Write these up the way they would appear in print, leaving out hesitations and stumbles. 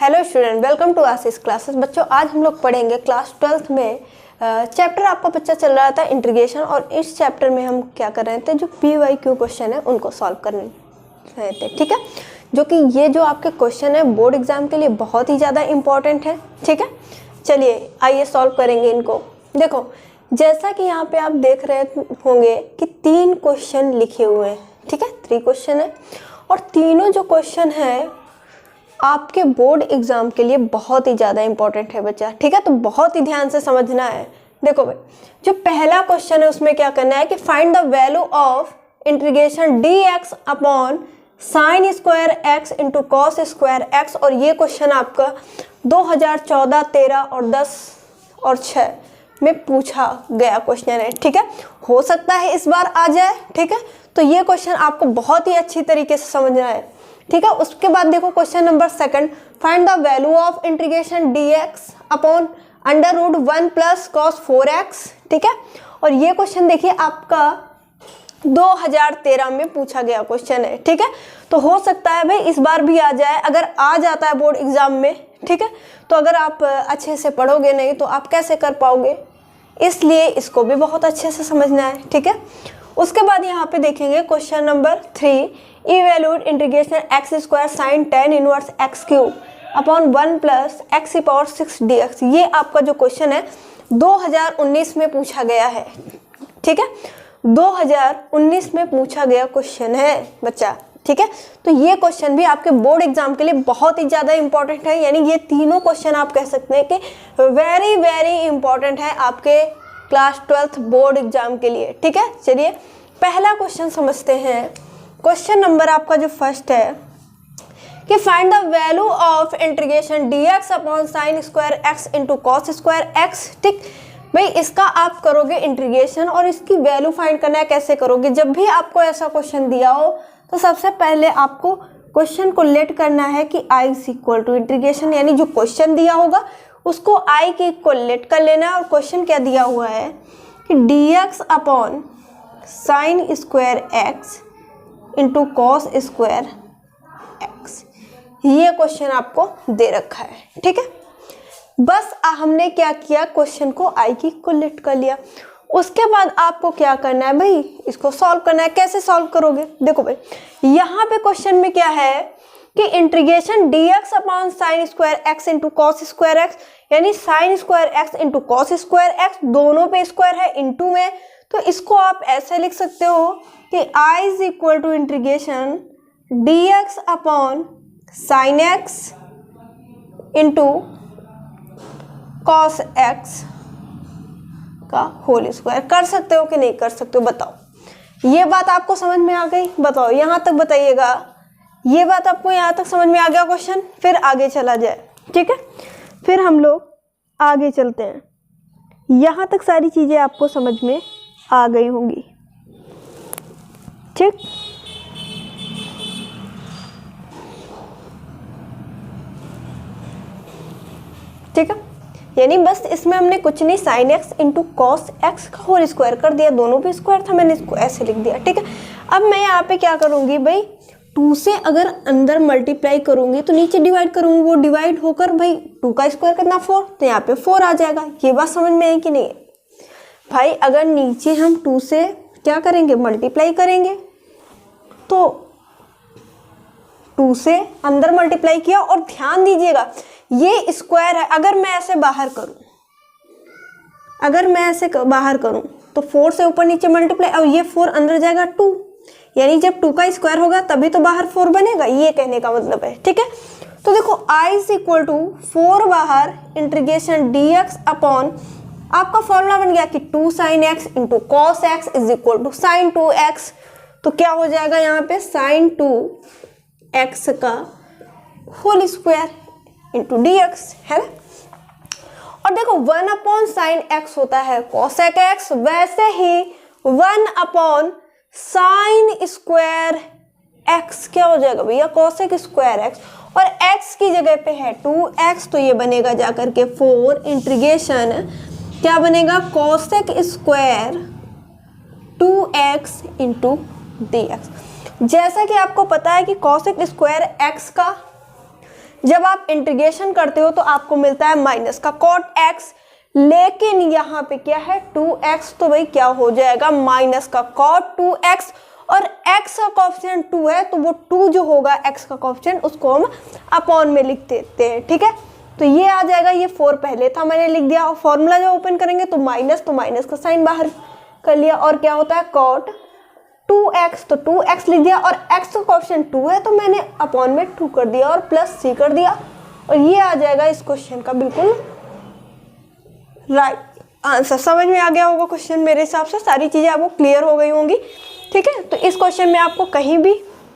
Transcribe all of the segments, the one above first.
Hello student, welcome to Ashish classes. बच्चों, आज हम लोग पढ़ेंगे क्लास 12th में चैप्टर आपका बच्चा चल रहा था इंटीग्रेशन, और इस चैप्टर में हम क्या कर रहे थे, जो PYQ क्वेश्चन है उनको सॉल्व कर रहे थे। ठीक है, जो कि ये जो आपके क्वेश्चन है बोर्ड एग्जाम के लिए बहुत ही ज़्यादा इंपॉर्टेंट है। ठीक है, चलिए आइए सॉल्व करेंगे इनको। देखो, जैसा कि यहाँ पे आप देख रहे होंगे कि 3 क्वेश्चन लिखे हुए हैं। ठीक है, 3 क्वेश्चन है, और तीनों जो क्वेश्चन है आपके बोर्ड एग्जाम के लिए बहुत ही ज़्यादा इंपॉर्टेंट है बच्चा। ठीक है, तो बहुत ही ध्यान से समझना है। देखो भाई, जो पहला क्वेश्चन है उसमें क्या करना है कि find the value of integration dx upon sine square x into cos square x। और ये क्वेश्चन आपका 2014, 13 और 10 और 6 में पूछा गया क्वेश्चन है। ठीक है, हो सकता है इस बार आ जाए। ठीक है, तो ये क्वेश्चन आपको बहुत ही अच्छी तरीके से समझना है। ठीक है, उसके बाद देखो question number 2, find the value of integration dx upon under root 1 plus cos 4x। ठीक है, और ये क्वेश्चन देखिए आपका 2013 में पूछा गया क्वेश्चन है। ठीक है, तो हो सकता है भाई इस बार भी आ जाए। अगर आ जाता है बोर्ड एग्जाम में, ठीक है, तो अगर आप अच्छे से पढ़ोगे नहीं तो आप कैसे कर पाओगे, इसलिए इसको भी बहुत अच्छे से समझना है। ठीक है, उसके बाद यहाँ पे देखेंगे question number 3, evaluate integration x square sine tan inverse x cube upon 1 plus x power 6 dx। ये आपका जो क्वेश्चन है 2019 में पूछा गया है। ठीक है, 2019 में पूछा गया क्वेश्चन है बच्चा। ठीक है, तो ये क्वेश्चन भी आपके बोर्ड एग्जाम के लिए बहुत ही ज़्यादा इंपॉर्टेंट है। यानी ये तीनों क्वेश्चन आप कह सकते हैं कि वेरी वेरी इंपॉर्टेंट है आपके क्लास 12th बोर्ड एग्जाम के लिए। ठीक है, चलिए पहला क्वेश्चन समझते हैं। क्वेश्चन नंबर आपका जो फर्स्ट है कि find the value of integration dx upon sine square x into cos square x। ठीक भाई, इसका आप करोगे इंटीग्रेशन और इसकी वैल्यू फाइंड करना है। कैसे करोगे? जब भी आपको ऐसा क्वेश्चन दिया हो तो सबसे पहले आपको क्वेश्चन को लेट करना है कि i is equal to integration, यानी जो क्वेश्चन दिया होगा उसको i के इक्वल लेट कर लेना है। और क्वेश्चन क्या दिया हुआ है कि dx upon sine square x into cos square x, ये क्वेश्चन आपको दे रखा है। ठीक है, बस हमने क्या किया, क्वेश्चन को i की इक्वल लेट कर लिया। उसके बाद आपको क्या करना है भाई, इसको सॉल्व करना है। कैसे सॉल्व करोगे? देखो भाई, यहाँ पे क्वेश्चन में क्या है कि integration dx upon sine square x into cos square x, यानी sine square x into cos square x, दोनों पे स्क्वायर है इंटू में, तो इसको आप ऐसे लिख सकते हो कि i is equal to integration dx upon sine x into cos x का होल स्क्वायर। कर सकते हो कि नहीं कर सकते हो बताओ। ये बात आपको समझ में आ गई? बताओ, यहाँ तक बताइएगा। ये बात आपको यहाँ तक समझ में आ गया क्वेश्चन? फिर आगे चला जाए। ठीक है, फिर हम लोग आगे चलते हैं। यहाँ तक सारी चीज़ें आपको समझ में आ गई होंगी। ठीक, ठीक है, यानी बस इसमें हमने कुछ नहीं, sine x into cos x का होल स्क्वायर कर दिया। दोनों पे स्क्वायर था, मैंने इसको ऐसे लिख दिया। ठीक है, अब मैं यहाँ पे क्या करूँगी भाई, 2 से अगर अंदर मल्टीप्लाई करूँगी तो नीचे डिवाइड करूँगी, वो डिवाइड होकर भाई 2 का स्क्वायर कितना 4, तो यहाँ पे 4 आ जाएगा। ये बात समझ में आई कि नहीं भाई? अगर नीचे हम 2 से क्या करेंगे, मल्टीप्लाई करेंगे, तो 2 से अंदर मल्टीप्लाई किया, और ध्यान दीजिएगा ये स्क्वायर है। अगर मैं ऐसे बाहर करूं, अगर मैं ऐसे बाहर करूं तो 4 से ऊपर नीचे मल्टीप्लाई, और ये 4 अंदर जाएगा 2, यानी जब 2 का स्क्वायर होगा तभी तो बाहर 4 बनेगा, ये कहने का मतलब है। ठीक है, तो देखो i इज इक्वल टू 4 बाहर इंटीग्रेशन dx अपॉन, आपका फॉर्मूला बन गया कि 2 sine x into cos x is equal to sine 2x। तो क्या हो जाएगा यहाँ पे, साइन 2x का होल स्क्वायर इंटू dx है ना। और देखो 1 अपॉन साइन x होता है कॉसेक x, वैसे ही 1 अपॉन साइन स्क्वायर x क्या हो जाएगा भैया, कॉसेक स्क्वायर x, और x की जगह पे है 2x, तो ये बनेगा जाकर के 4 इंटीग्रेशन क्या बनेगा, cosec square 2x into dx। जैसा कि आपको पता है कि कॉसेक स्क्वायर x का जब आप इंटीग्रेशन करते हो तो आपको मिलता है माइनस का cot x, लेकिन यहाँ पे क्या है 2x, तो भाई क्या हो जाएगा माइनस का cot 2x, और x का कोएफिशिएंट 2 है तो वो 2 जो होगा x का कोएफिशिएंट उसको हम अपॉन में लिख देते हैं, ठीक है। तो ये आ जाएगा, ये 4 पहले था मैंने लिख दिया, और फॉर्मूला जब ओपन करेंगे तो माइनस का साइन बाहर कर लिया, और क्या होता है cot 2x, तो 2x लिख दिया, और x का कोएफिशिएंट 2 है तो मैंने अपॉन में 2 कर दिया और प्लस c कर दिया, और ये आ जाएगा इस क्वेश्चन का बिल्कुल राइट आंसर। समझ में आ गया होगा क्वेश्चन, मेरे हिसाब से सारी चीज़ें आपको क्लियर हो गई होंगी, ठीक है। तो इस क्वेश्चन में आपको कहीं भी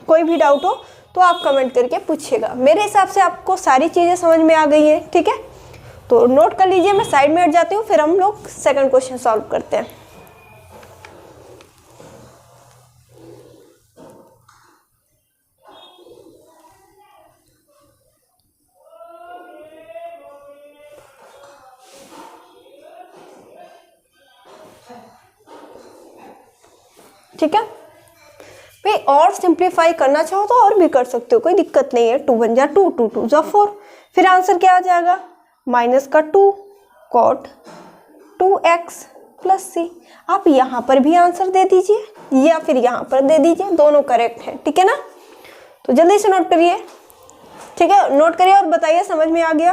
कोई भी डाउट हो तो आप कमेंट करके पूछिएगा। मेरे हिसाब से आपको सारी चीज़ें समझ में आ गई हैं, ठीक है। तो नोट कर लीजिए, मैं साइड में हट जाती हूँ, फिर हम लोग सेकंड क्वेश्चन सॉल्व करते हैं। ठीक है भाई, और सिंप्लीफाई करना चाहो तो और भी कर सकते हो, कोई दिक्कत नहीं है। 2 1 जा 2, 2 2 जा 4, फिर आंसर क्या आ जाएगा माइनस का 2 cot 2x प्लस c। आप यहाँ पर भी आंसर दे दीजिए या फिर यहाँ पर दे दीजिए, दोनों करेक्ट है, ठीक है ना। तो जल्दी से नोट करिए, ठीक है, नोट करिए और बताइए समझ में आ गया,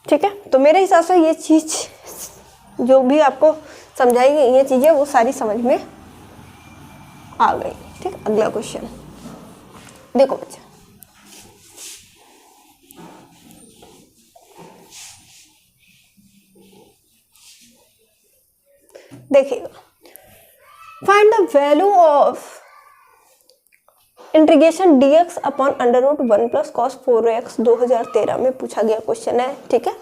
ठीक है। तो मेरे हिसाब से ये चीज जो भी आपको समझाई गई ये चीजें वो सारी समझ में आ गई, ठीक। अगला क्वेश्चन देखो बच्चा, देखिएगा, find the value of integration dx upon √1 plus cos 4x 2013 में पूछा गया क्वेश्चन है, ठीक है।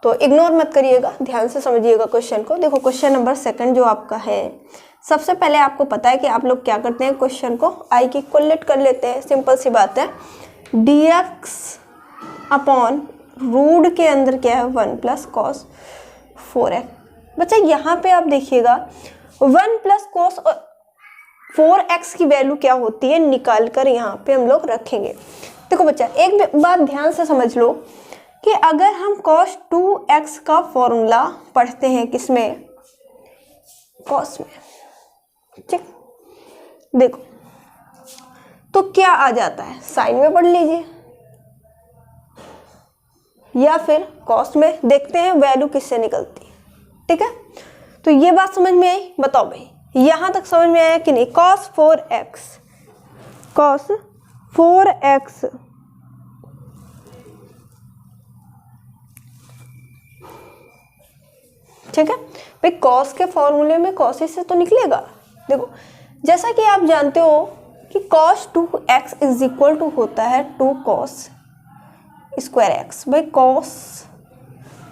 तो इग्नोर मत करिएगा, ध्यान से समझिएगा क्वेश्चन को। देखो क्वेश्चन नंबर सेकंड जो आपका है, सबसे पहले आपको पता है कि आप लोग क्या करते हैं, क्वेश्चन को आई की इक्वलेट कर लेते हैं, सिंपल सी बात है। dx अपॉन रूट के अंदर क्या है 1 प्लस cos 4x। बच्चा यहाँ पे आप देखिएगा 1 प्लस cos 4x की वैल्यू क्या होती है निकाल कर यहाँ पे हम लोग रखेंगे। देखो बच्चा एक बात ध्यान से समझ लो कि अगर हम cos 2x का फॉर्मूला पढ़ते हैं किसमें, cos में, ठीक। देखो तो क्या आ जाता है, साइन में पढ़ लीजिए या फिर cos में, देखते हैं वैल्यू किससे निकलती है, ठीक है। तो ये बात समझ में आई, बताओ भाई यहां तक समझ में आया कि नहीं। cos 4x ठीक है भाई, cos के फॉर्मूले में cos से तो निकलेगा। देखो जैसा कि आप जानते हो कि cos 2x is equal to होता है 2 cos स्क्वायर x, भाई cos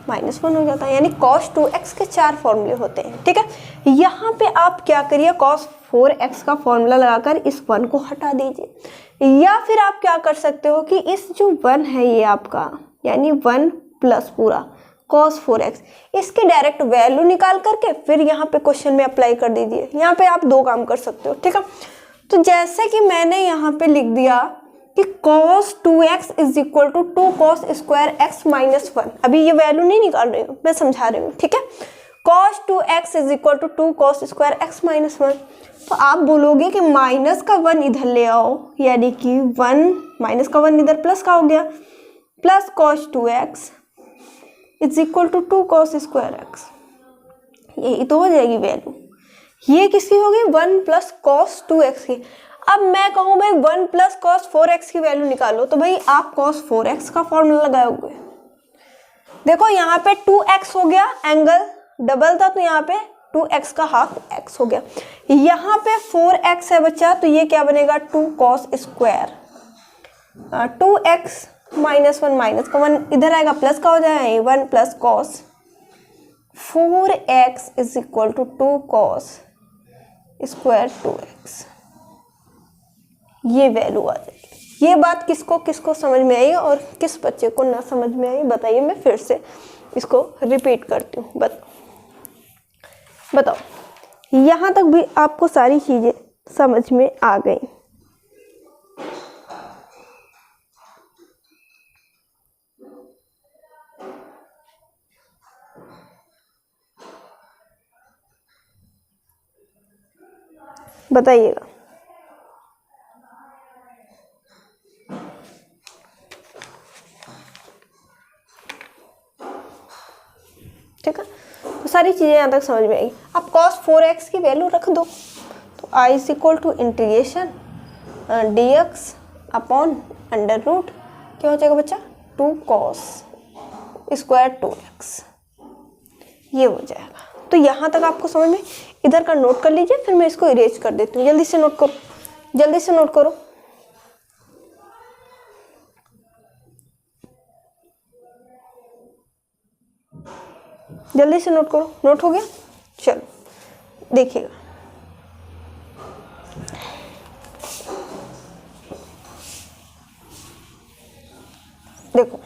-1 हो जाता है, यानी cos 2x के 4 फॉर्मूले होते हैं, ठीक है। यहाँ पे आप क्या करिए, cos 4x का फॉर्मूला लगाकर इस 1 को हटा दीजिए, या फिर आप क्या कर सकते हो कि इस जो 1 है ये आपका, यानी 1 प्लस पूरा cos 4x, इसके डायरेक्ट वैल्यू निकाल करके फिर यहाँ पे क्वेश्चन में अप्लाई कर दीजिए। यहाँ पे आप 2 काम कर सकते हो, ठीक है। तो जैसे कि मैंने यहाँ पे लिख दिया कि cos 2x is equal to 2 cos square x minus 1, अभी ये वैल्यू नहीं निकाल रही हूँ, मैं समझा रही हूँ, ठीक है। cos 2x is equal to 2 cos square x minus 1, तो आप बोलोगे कि माइनस का 1 इधर ले आओ, यानी कि 1 माइनस का 1 इधर प्लस का हो गया, plus cos 2x is equal to 2 cos square x, यही तो हो जाएगी वैल्यू। ये किसकी होगी, 1 प्लस cos 2x की। अब मैं कहूँ भाई 1 प्लस cos 4x की वैल्यू निकालो, तो भाई आप cos 4x का फॉर्मूला लगाओगे। देखो यहाँ पे 2x हो गया, एंगल डबल था तो यहाँ पे 2x का हाफ x हो गया, यहाँ पे 4x है बच्चा, तो ये क्या बनेगा 2 cos square 2x minus 1 minus का 1 इधर आएगा, प्लस का हो जाएगा 1 plus cos 4x is equal to 2 cos square 2x, ये वैल्यू आ जाएगी। ये बात किसको किसको समझ में आई और किस बच्चे को ना समझ में आई बताइए, मैं फिर से इसको रिपीट करती हूँ। बताओ यहाँ तक भी आपको सारी चीज़ें समझ में आ गई, बताइएगा। ठीक है, तो सारी चीज़ें यहाँ तक समझ में आएगी। अब cos 4x की वैल्यू रख दो, तो I is equal to integration dx upon under root क्या हो जाएगा बच्चा 2 cos स्क्वायर 2x, ये हो जाएगा। तो यहाँ तक आपको समझ में, इधर का नोट कर लीजिए, फिर मैं इसको इरेज कर देती हूँ। जल्दी से नोट करो, जल्दी से नोट करो। जल्दी से नोट करो। नोट हो गया? चलो देखिएगा, देखो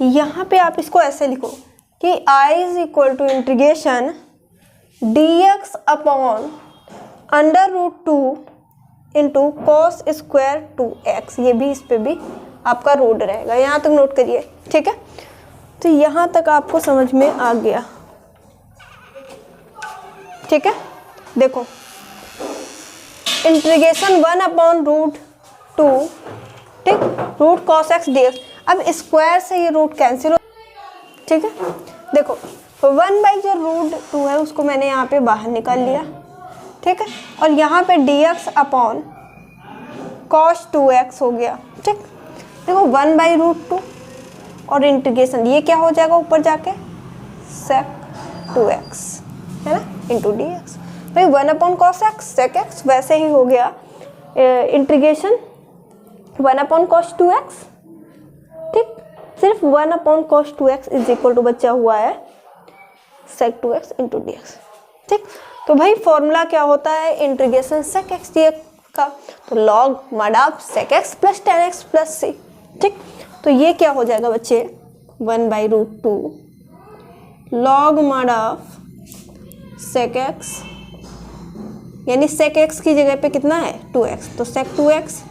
यहाँ पे आप इसको ऐसे लिखो कि I is equal to integration dx upon under root 2 into cos square 2x। ये भी, इस पे भी आपका रूट रहेगा। यहाँ तक नोट करिए, ठीक है। तो यहाँ तक आपको समझ में आ गया, ठीक है। देखो इंटीग्रेशन 1 अपॉन रूट 2, ठीक, root cos x d x. अब स्क्वायर से ये रूट कैंसिल हो, ठीक है। देखो 1 बाई जो रूट 2 है उसको मैंने यहाँ पे बाहर निकाल लिया, ठीक है। और यहाँ पे dx अपॉन कॉस 2x हो गया, ठीक। देखो 1 बाई रूट 2 और इंटीग्रेशन ये क्या हो जाएगा ऊपर जाके sec 2x, है ना, इंटू dx। भाई 1 upon cos x sec x वैसे ही हो गया इंटीग्रेशन 1 अपॉन कॉस 2x, ठीक। सिर्फ 1 upon cos 2x is equal to बचा हुआ है sec 2x इंटू dx, ठीक। तो भाई फॉर्मूला क्या होता है इंटीग्रेशन sec x dx का, तो log mod of sec x plus tan x plus c, ठीक। तो ये क्या हो जाएगा बच्चे 1 by root 2 log mod of sec x, यानी sec x की जगह पे कितना है 2x, तो sec 2x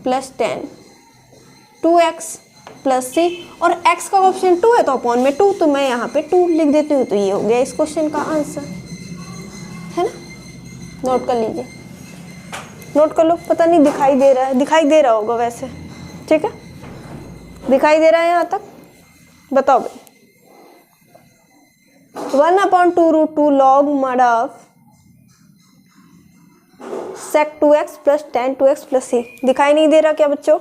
plus tan 2x plus c, और x का ऑप्शन 2 है तो अपॉन में 2, तो मैं यहाँ पे 2 लिख देती हूँ। तो ये हो गया इस क्वेश्चन का आंसर, है ना। नोट कर लीजिए, नोट कर लो। पता नहीं दिखाई दे रहा है, दिखाई दे रहा होगा वैसे, ठीक है, दिखाई दे रहा है यहाँ तक? बताओ भाई। 1 upon 2 root 2 log mod of sec 2x plus tan 2x plus c। दिखाई नहीं दे रहा क्या बच्चों?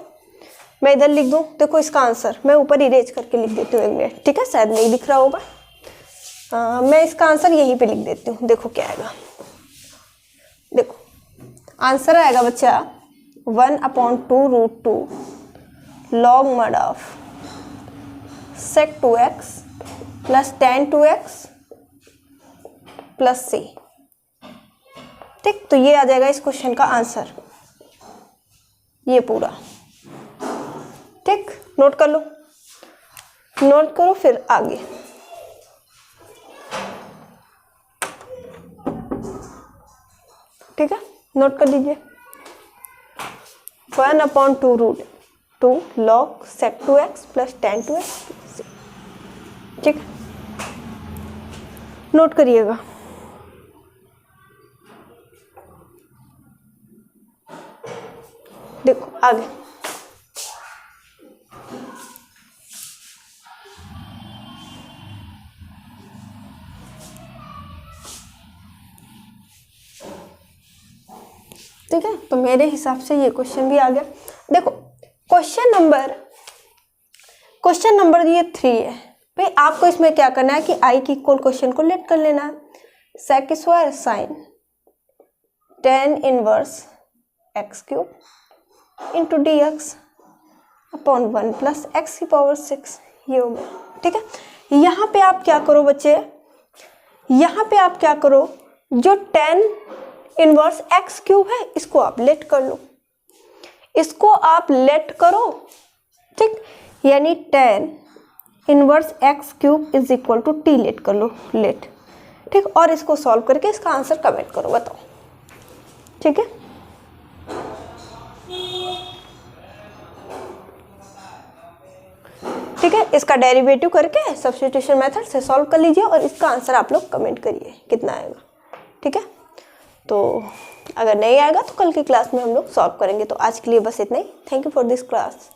मैं इधर लिख दूं, देखो इसका आंसर मैं ऊपर इरेज करके लिख देती हूँ एक मिनट, ठीक है, शायद नहीं दिख रहा होगा। मैं इसका आंसर यहीं पे लिख देती हूँ। देखो क्या आएगा, देखो आंसर आएगा बच्चा 1 upon 2 root 2 log mod of sec 2x plus tan 2x plus c, ठीक। तो ये आ जाएगा इस क्वेश्चन का आंसर, ये पूरा, ठीक। नोट कर लो, नोट करो फिर आगे। ठीक है, नोट कर लीजिए 1 upon 2 root 2 log sec 2x plus tan 2x, ठीक, नोट करिएगा। देखो आगे, ठीक है। तो मेरे हिसाब से ये क्वेश्चन भी आ गया। देखो क्वेश्चन नंबर ये 3 है भाई। आपको इसमें क्या करना है कि आई की इक्वल क्वेश्चन को लेट कर लेना है। Sec square sine tan inverse x cube into d x upon 1 plus x की पावर 6, ये हो गया, ठीक है। यहाँ पे आप क्या करो बच्चे, यहाँ पे आप क्या करो, जो tan इनवर्स एक्स क्यूब है इसको आप लेट कर लो, इसको आप लेट करो, ठीक। यानी tan inverse x cube is equal to t let कर लो, लेट, ठीक। और इसको सॉल्व करके इसका आंसर कमेंट करो, बताओ, ठीक है। ठीक है, इसका डेरिवेटिव करके सब्स्टिट्यूशन मेथड से सॉल्व कर लीजिए और इसका आंसर आप लोग कमेंट करिए कितना आएगा, ठीक है। तो अगर नहीं आएगा तो कल की क्लास में हम लोग सॉल्व करेंगे। तो आज के लिए बस इतना ही। Thank you for this class.